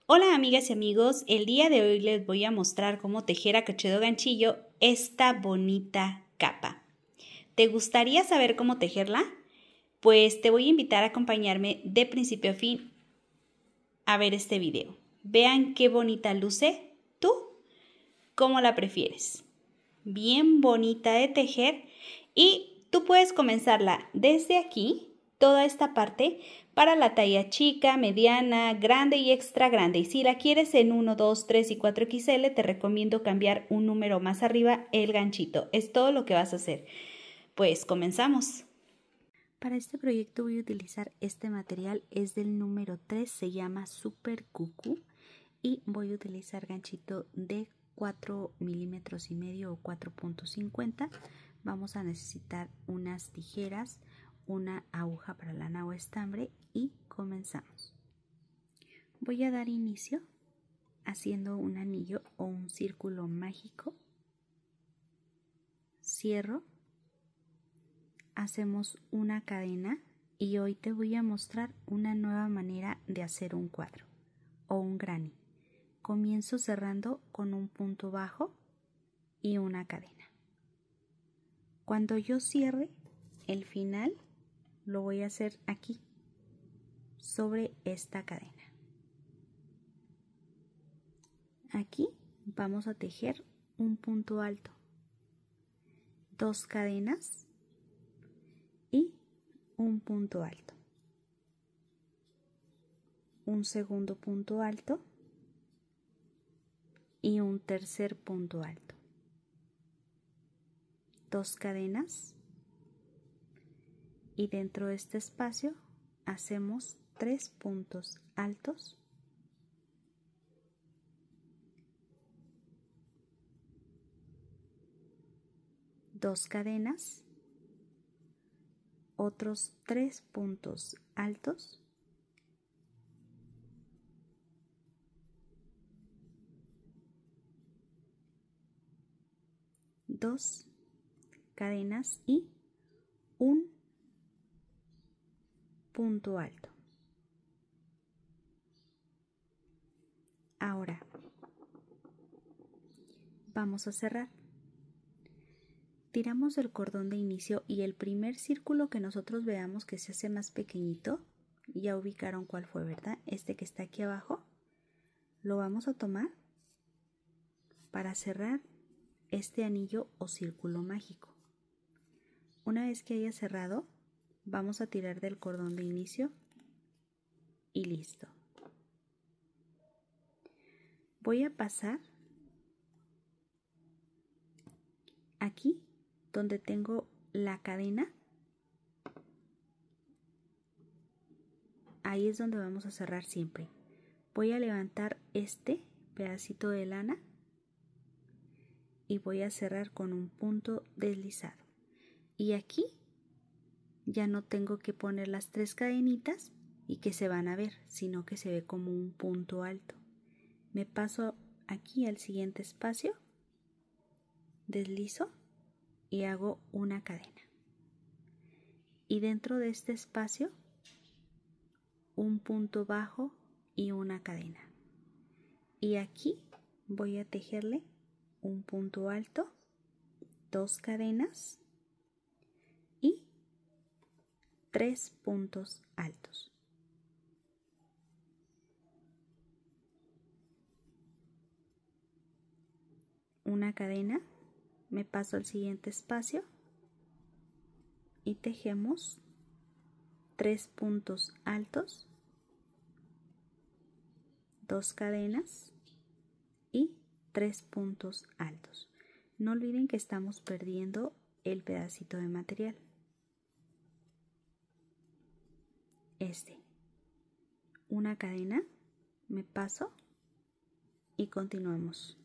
Hola amigas y amigos, el día de hoy les voy a mostrar cómo tejer a crochet o ganchillo esta bonita capa. ¿Te gustaría saber cómo tejerla? Pues te voy a invitar a acompañarme de principio a fin a ver este video. Vean qué bonita luce. ¿Tú cómo la prefieres? Bien bonita de tejer y tú puedes comenzarla desde aquí, toda esta parte, para la talla chica, mediana, grande y extra grande. Y si la quieres en 1, 2, 3 y 4XL, te recomiendo cambiar un número más arriba el ganchito. Es todo lo que vas a hacer. Pues comenzamos. Para este proyecto voy a utilizar este material, es del número 3, se llama Super Cuckoo y voy a utilizar ganchito de 4 milímetros y medio o 4.50. Vamos a necesitar unas tijeras, una aguja para lana o estambre y comenzamos. Voy a dar inicio haciendo un anillo o un círculo mágico. Cierro. Hacemos una cadena y hoy te voy a mostrar una nueva manera de hacer un cuadro o un granny. Comienzo cerrando con un punto bajo y una cadena. Cuando yo cierre, el final lo voy a hacer aquí, sobre esta cadena. Aquí vamos a tejer un punto alto, 2 cadenas y un punto alto, un segundo punto alto y un tercer punto alto, 2 cadenas y dentro de este espacio hacemos 3 puntos altos, dos cadenas, otros 3 puntos altos, dos cadenas y un punto alto. Ahora vamos a cerrar. Tiramos el cordón de inicio y el primer círculo que nosotros veamos que se hace más pequeñito, ya ubicaron cuál fue, ¿verdad? Este que está aquí abajo, lo vamos a tomar para cerrar este anillo o círculo mágico. Una vez que haya cerrado, vamos a tirar del cordón de inicio y listo. Voy a pasar aquí donde tengo la cadena, ahí es donde vamos a cerrar siempre. Voy a levantar este pedacito de lana y voy a cerrar con un punto deslizado. Y aquí ya no tengo que poner las 3 cadenitas y que se van a ver, sino que se ve como un punto alto. Me paso aquí al siguiente espacio, deslizo y hago una cadena. Y dentro de este espacio, un punto bajo y una cadena. Y aquí voy a tejerle un punto alto, 2 cadenas y 3 puntos altos. Una cadena, me paso al siguiente espacio y tejemos 3 puntos altos, 2 cadenas y 3 puntos altos. No olviden que estamos perdiendo el pedacito de material. Una cadena, me paso y continuamos.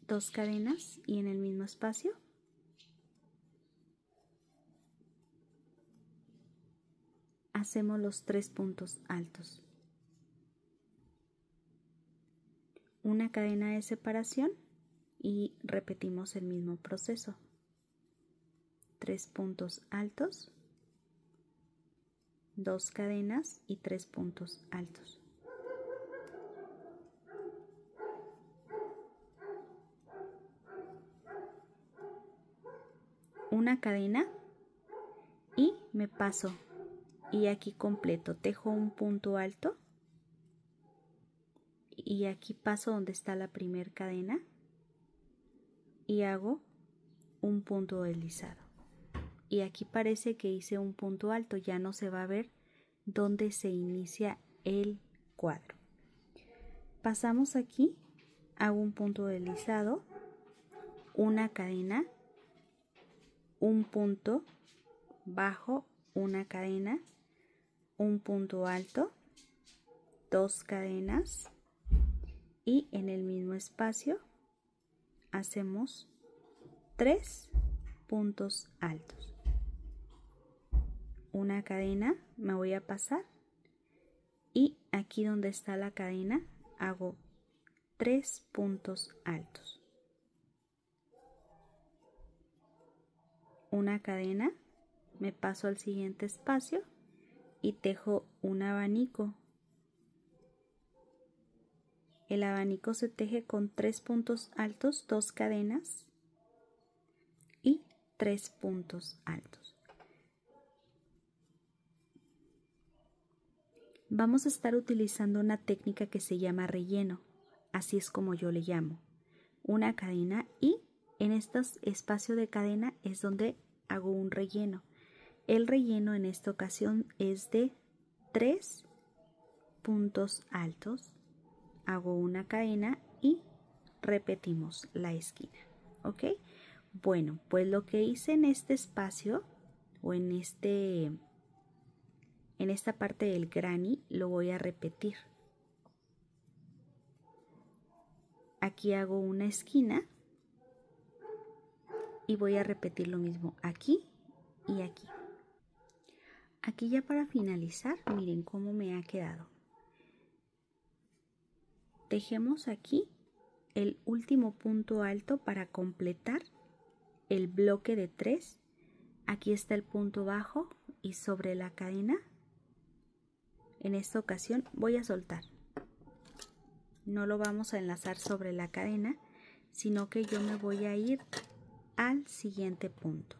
Dos cadenas y en el mismo espacio hacemos los 3 puntos altos. Una cadena de separación y repetimos el mismo proceso. 3 puntos altos, 2 cadenas y 3 puntos altos. Una cadena y me paso, y aquí completo, tejo un punto alto y aquí paso donde está la primera cadena y hago un punto deslizado. Y aquí parece que hice un punto alto, ya no se va a ver dónde se inicia el cuadro. Pasamos aquí, hago un punto deslizado, una cadena, un punto bajo, una cadena, un punto alto, 2 cadenas y en el mismo espacio hacemos 3 puntos altos. Una cadena, me voy a pasar y aquí donde está la cadena hago 3 puntos altos. Una cadena, me paso al siguiente espacio y tejo un abanico. El abanico se teje con 3 puntos altos, 2 cadenas y 3 puntos altos. Vamos a estar utilizando una técnica que se llama relleno, así es como yo le llamo. Una cadena y en este espacio de cadena es donde hago un relleno. El relleno en esta ocasión es de 3 puntos altos, hago una cadena y repetimos la esquina, ¿ok? Bueno, pues lo que hice en este espacio o en esta parte del granny lo voy a repetir. Aquí hago una esquina y voy a repetir lo mismo aquí y aquí. Aquí ya para finalizar, miren cómo me ha quedado. Tejemos aquí el último punto alto para completar el bloque de 3. Aquí está el punto bajo y sobre la cadena, en esta ocasión voy a soltar. No lo vamos a enlazar sobre la cadena, sino que yo me voy a ir al siguiente punto.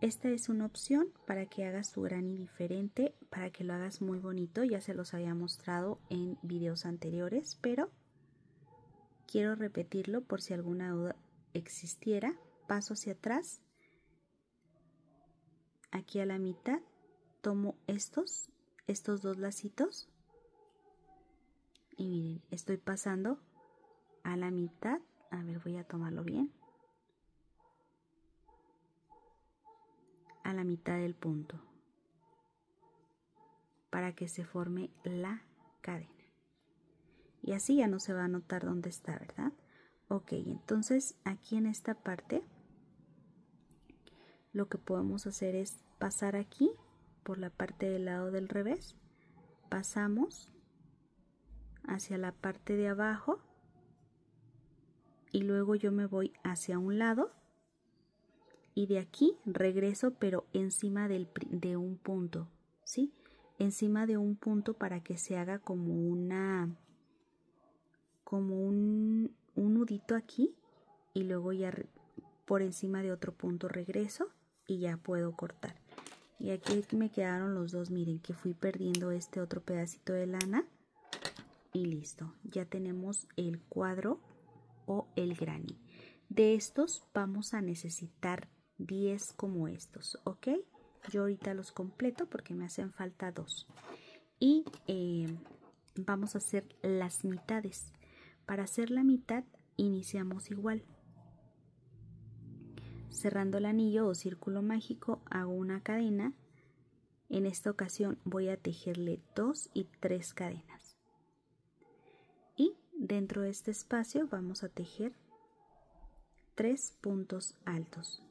Esta es una opción para que hagas tu granny diferente, para que lo hagas muy bonito. Ya se los había mostrado en videos anteriores, pero quiero repetirlo por si alguna duda existiera. Paso hacia atrás, aquí a la mitad, tomo estos 2 lacitos y miren, estoy pasando a la mitad. A ver, voy a tomarlo bien. A la mitad del punto para que se forme la cadena y así ya no se va a notar dónde está, ¿verdad? Ok, entonces aquí en esta parte lo que podemos hacer es pasar aquí por la parte del lado del revés, pasamos hacia la parte de abajo y luego yo me voy hacia un lado y de aquí regreso, pero encima de un punto, ¿sí? Encima de un punto para que se haga como un nudito aquí y luego ya por encima de otro punto regreso y ya puedo cortar. Y aquí me quedaron los dos, miren que fui perdiendo este otro pedacito de lana y listo. Ya tenemos el cuadro o el granny. De estos vamos a necesitar 10 como estos, ¿ok? Yo ahorita los completo porque me hacen falta 2. Y vamos a hacer las mitades. Para hacer la mitad iniciamos igual. Cerrando el anillo o círculo mágico hago una cadena. En esta ocasión voy a tejerle 2 y 3 cadenas. Y dentro de este espacio vamos a tejer 3 puntos altos.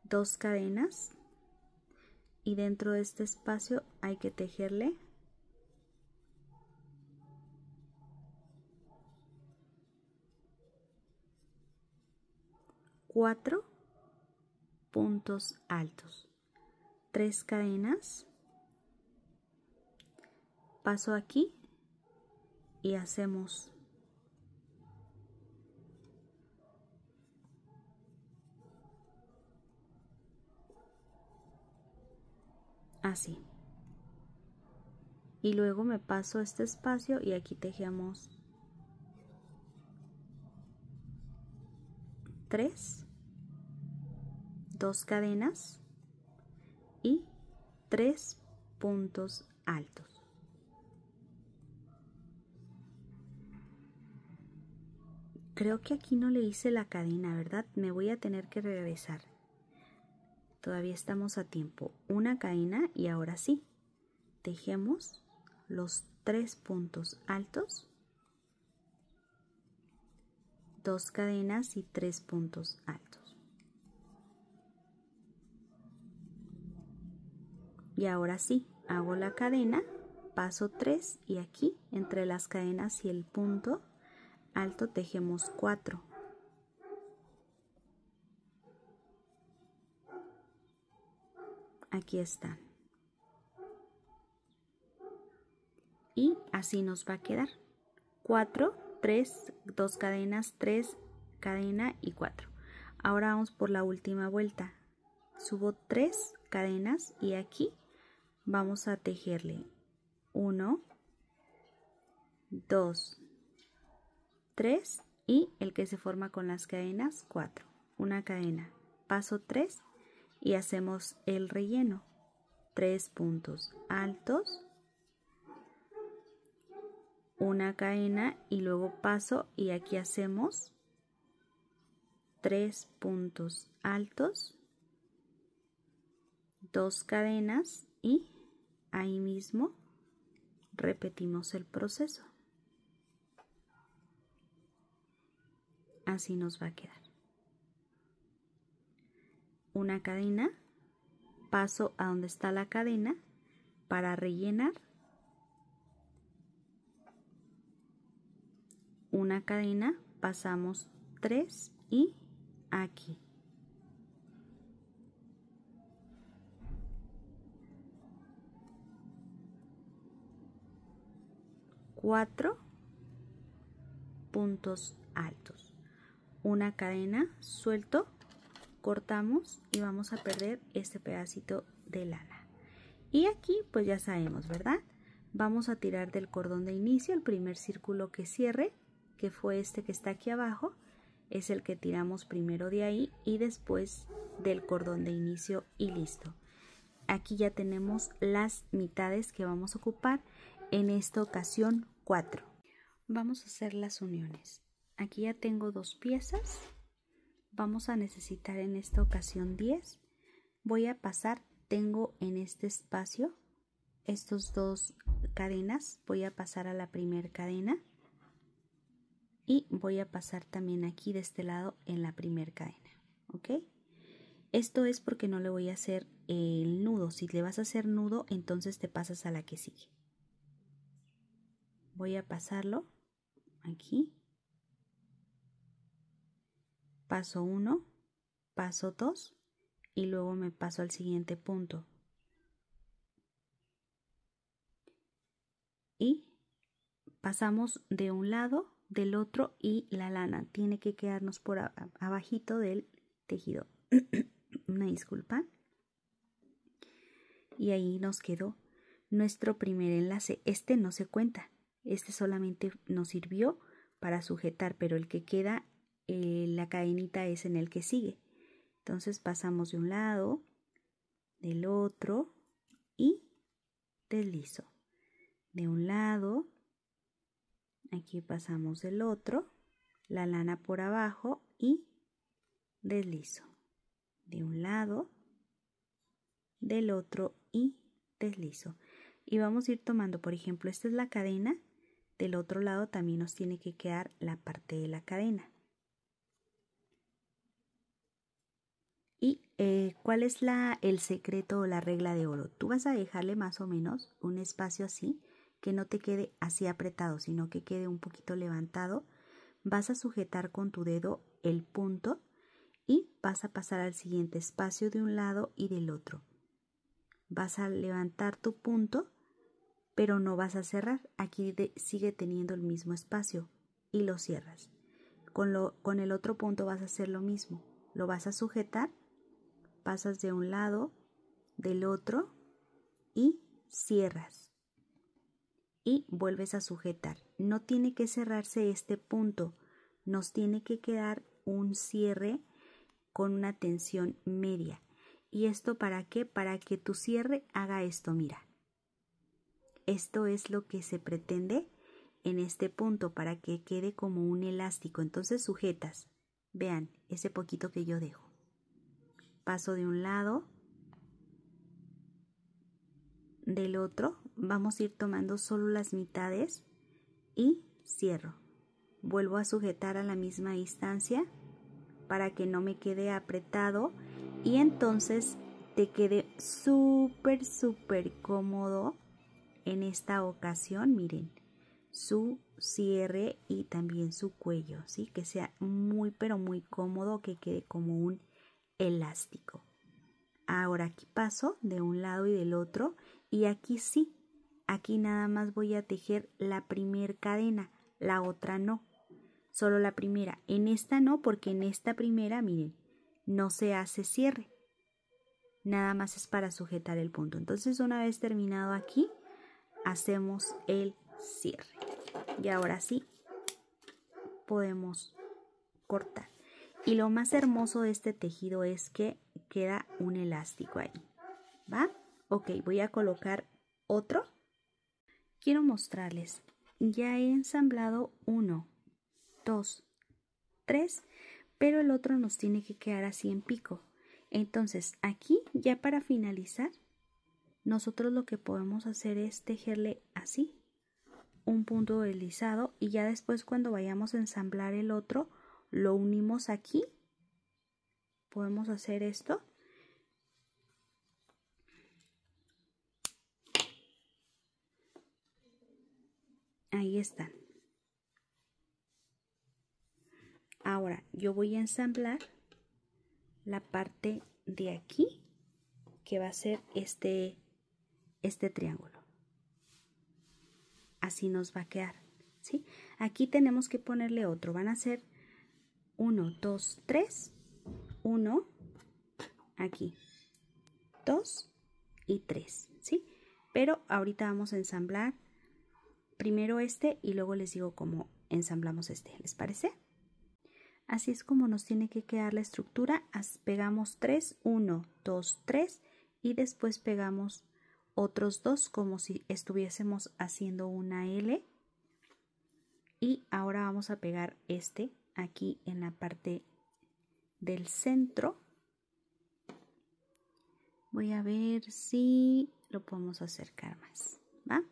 2 cadenas y dentro de este espacio hay que tejerle 4 puntos altos, 3 cadenas, paso aquí y hacemos así, y luego me paso este espacio y aquí tejemos 3, 2 cadenas y 3 puntos altos. Creo que aquí no le hice la cadena, ¿verdad? Me voy a tener que regresar. Todavía estamos a tiempo. Una cadena y ahora sí, tejemos los 3 puntos altos, 2 cadenas y 3 puntos altos. Y ahora sí, hago la cadena, paso 3 y aquí entre las cadenas y el punto alto tejemos 4. Aquí están. Y así nos va a quedar. 4, 3, 2 cadenas, 3 cadena y 4. Ahora vamos por la última vuelta. Subo 3 cadenas y aquí vamos a tejerle 1, 2, 3 y el que se forma con las cadenas 4. Una cadena, paso 3 y hacemos el relleno. 3 puntos altos, una cadena y luego paso y aquí hacemos 3 puntos altos, 2 cadenas y ahí mismo repetimos el proceso. Así nos va a quedar. Una cadena, paso a donde está la cadena para rellenar. Una cadena, pasamos 3 y aquí. Cuatro puntos altos, una cadena, suelto, cortamos y vamos a perder este pedacito de lana. Y aquí pues ya sabemos, ¿verdad? Vamos a tirar del cordón de inicio el primer círculo que cierre, que fue este que está aquí abajo, es el que tiramos primero de ahí y después del cordón de inicio y listo. Aquí ya tenemos las mitades que vamos a ocupar en esta ocasión 4. Vamos a hacer las uniones. Aquí ya tengo 2 piezas. Vamos a necesitar en esta ocasión 10. Voy a pasar, tengo en este espacio estos 2 cadenas. Voy a pasar a la primera cadena y voy a pasar también aquí de este lado en la primera cadena. ¿Ok? Esto es porque no le voy a hacer el nudo. Si le vas a hacer nudo, entonces te pasas a la que sigue. Voy a pasarlo aquí. Paso 1, paso 2 y luego me paso al siguiente punto. Y pasamos de un lado, del otro y la lana tiene que quedarnos por abajito del tejido. Una disculpa. Y ahí nos quedó nuestro primer enlace. Este no se cuenta. Este solamente nos sirvió para sujetar, pero el que queda, la cadenita es en el que sigue. Entonces pasamos de un lado, del otro y deslizo. De un lado, aquí pasamos del otro, la lana por abajo y deslizo. De un lado, del otro y deslizo. Y vamos a ir tomando, por ejemplo, esta es la cadena, del otro lado también nos tiene que quedar la parte de la cadena. ¿Y cuál es el secreto o la regla de oro? Tú vas a dejarle más o menos un espacio así, que no te quede así apretado, sino que quede un poquito levantado. Vas a sujetar con tu dedo el punto y vas a pasar al siguiente espacio de un lado y del otro. Vas a levantar tu punto, pero no vas a cerrar. Aquí sigue teniendo el mismo espacio y lo cierras. Con el otro punto vas a hacer lo mismo. Lo vas a sujetar, pasas de un lado, del otro y cierras. Y vuelves a sujetar. No tiene que cerrarse este punto. Nos tiene que quedar un cierre con una tensión media. ¿Y esto para qué? Para que tu cierre haga esto, mira. Esto es lo que se pretende en este punto para que quede como un elástico. Entonces sujetas. Vean ese poquito que yo dejo. Paso de un lado, del otro. Vamos a ir tomando solo las mitades y cierro. Vuelvo a sujetar a la misma distancia para que no me quede apretado y entonces te quede súper cómodo en esta ocasión. Miren, su cierre y también su cuello, ¿sí? Que sea muy pero muy cómodo, que quede como un elástico. Ahora aquí paso de un lado y del otro y aquí sí, aquí nada más voy a tejer la primer cadena, la otra no, solo la primera. En esta no, porque en esta primera, miren, no se hace cierre, nada más es para sujetar el punto. Entonces una vez terminado aquí, hacemos el cierre y ahora sí podemos cortar. Y lo más hermoso de este tejido es que queda un elástico ahí, ¿va? Ok, voy a colocar otro. Quiero mostrarles, ya he ensamblado 1, 2, 3, pero el otro nos tiene que quedar así en pico. Entonces aquí ya para finalizar, nosotros lo que podemos hacer es tejerle así, un punto deslizado y ya después cuando vayamos a ensamblar el otro, lo unimos aquí. Podemos hacer esto. Ahí están. Ahora yo voy a ensamblar la parte de aquí, que va a ser este triángulo. Así nos va a quedar, ¿sí? Aquí tenemos que ponerle otro. Van a ser 1, 2, 3, 1, aquí, 2 y 3, ¿sí? Pero ahorita vamos a ensamblar primero este y luego les digo cómo ensamblamos este. ¿Les parece? Así es como nos tiene que quedar la estructura. Pegamos 3, 1, 2, 3 y después pegamos otros 2 como si estuviésemos haciendo una L. Y ahora vamos a pegar este aquí en la parte del centro. Voy a ver si lo podemos acercar más, ¿va?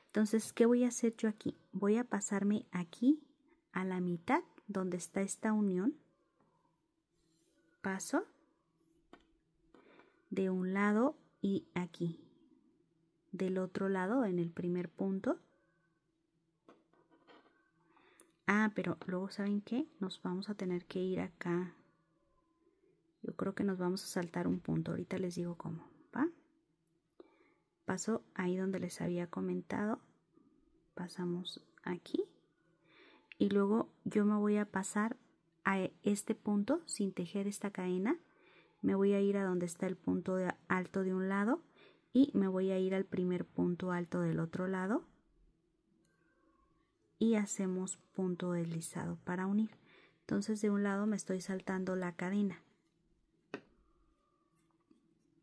Entonces, ¿qué voy a hacer yo aquí? Voy a pasarme aquí a la mitad donde está esta unión. Paso de un lado y aquí del otro lado en el primer punto. Pero luego, ¿saben qué? Nos vamos a tener que ir acá. Yo creo que nos vamos a saltar un punto. Ahorita les digo cómo, ¿va? Paso ahí donde les había comentado. Pasamos aquí. Y luego yo me voy a pasar a este punto sin tejer esta cadena. Me voy a ir a donde está el punto alto de un lado y me voy a ir al primer punto alto del otro lado. Y hacemos punto deslizado para unir. Entonces de un lado me estoy saltando la cadena.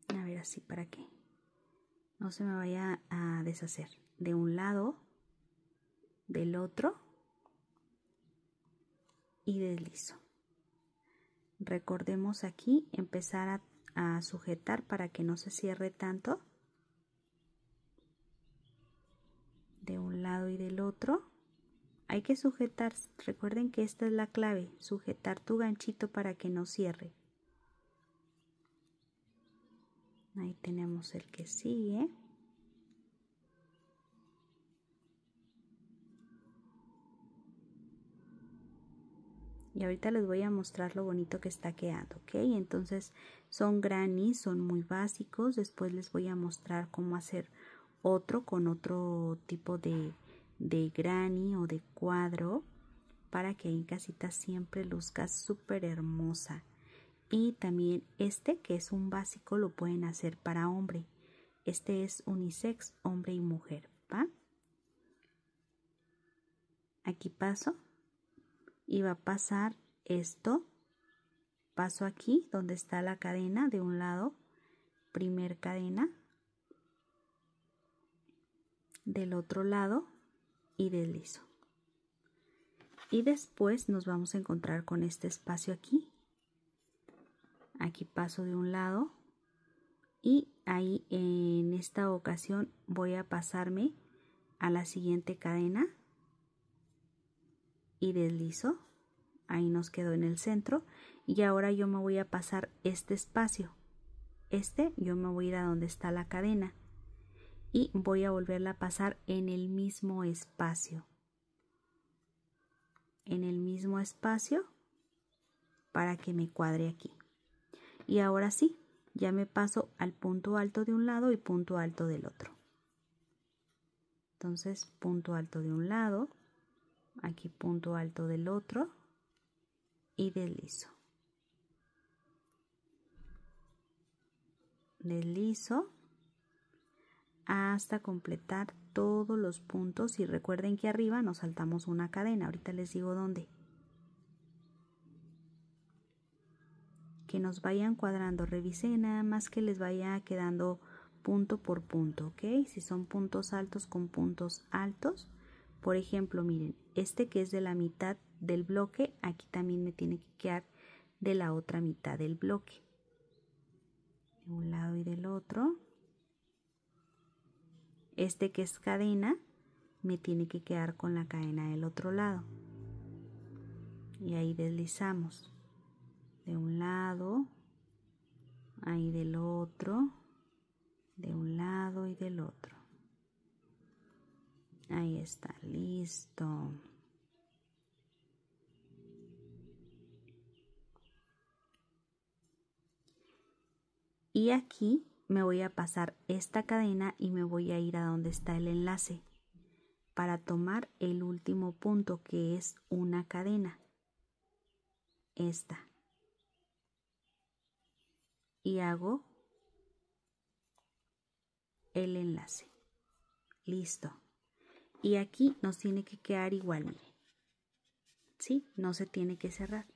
A ver, así para que no se me vaya a deshacer. De un lado, del otro y deslizo. Recordemos aquí empezar a sujetar para que no se cierre tanto. De un lado y del otro. Hay que sujetar, recuerden que esta es la clave, sujetar tu ganchito para que no cierre. Ahí tenemos el que sigue. Y ahorita les voy a mostrar lo bonito que está quedando, ¿ok? Entonces son grannies, son muy básicos. Después les voy a mostrar cómo hacer otro con otro tipo de granny o de cuadro para que en casita siempre luzca súper hermosa. Y también este, que es un básico, lo pueden hacer para hombre. Este es unisex, hombre y mujer, ¿va? Aquí paso y va a pasar esto. Paso aquí donde está la cadena de un lado, primer cadena, del otro lado y deslizo. Y después nos vamos a encontrar con este espacio aquí. Aquí paso de un lado y ahí en esta ocasión voy a pasarme a la siguiente cadena y deslizo. Ahí nos quedó en el centro y ahora yo me voy a pasar este espacio. Yo me voy a ir a donde está la cadena y voy a volverla a pasar en el mismo espacio. En el mismo espacio para que me cuadre aquí. Y ahora sí, ya me paso al punto alto de un lado y punto alto del otro. Entonces, punto alto de un lado, aquí punto alto del otro y deslizo. Deslizo hasta completar todos los puntos y recuerden que arriba nos saltamos una cadena. Ahorita les digo dónde. Que nos vayan cuadrando, revisen nada más que les vaya quedando punto por punto, ¿ok? Si son puntos altos con puntos altos, por ejemplo, miren, este que es de la mitad del bloque, aquí también me tiene que quedar de la otra mitad del bloque, de un lado y del otro. Este que es cadena, me tiene que quedar con la cadena del otro lado. Y ahí deslizamos de un lado, ahí del otro, de un lado y del otro. Ahí está, listo. Y aquí me voy a pasar esta cadena y me voy a ir a donde está el enlace para tomar el último punto, que es una cadena. Esta. Y hago el enlace. Listo. Y aquí nos tiene que quedar igual, miren. ¿Sí? No se tiene que cerrar.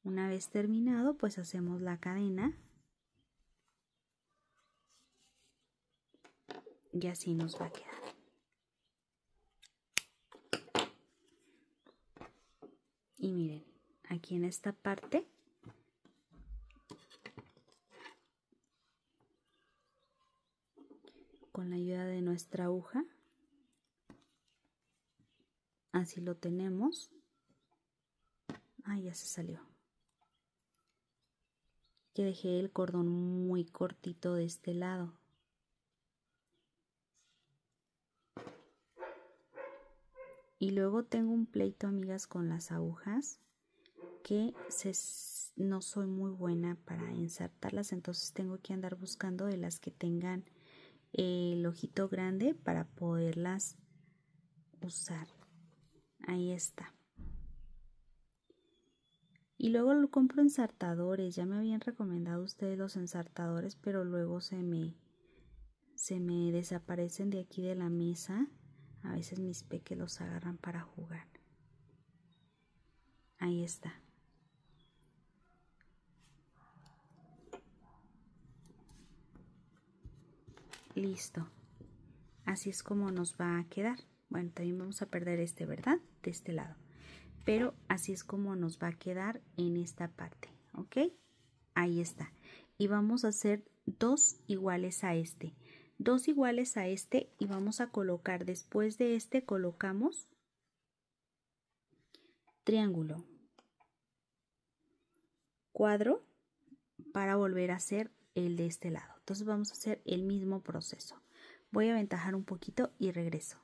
Una vez terminado, pues hacemos la cadena. Y así nos va a quedar. Y miren, aquí en esta parte con la ayuda de nuestra aguja, así lo tenemos. Ya se salió. Que dejé el cordón muy cortito de este lado. Y luego tengo un pleito, amigas, con las agujas que no soy muy buena para ensartarlas, entonces tengo que andar buscando de las que tengan el ojito grande para poderlas usar. Ahí está. Y luego lo compro ensartadores. Ya me habían recomendado ustedes los ensartadores, pero luego se me desaparecen de aquí de la mesa. A veces mis peques los agarran para jugar. Ahí está. Listo. Así es como nos va a quedar. Bueno, también vamos a perder este, ¿verdad? De este lado. Pero así es como nos va a quedar en esta parte, ¿ok? Ahí está. Y vamos a hacer dos iguales a este. Dos iguales a este y vamos a colocar, después de este colocamos triángulo, cuadro, para volver a hacer el de este lado. Entonces vamos a hacer el mismo proceso. Voy a aventajar un poquito y regreso.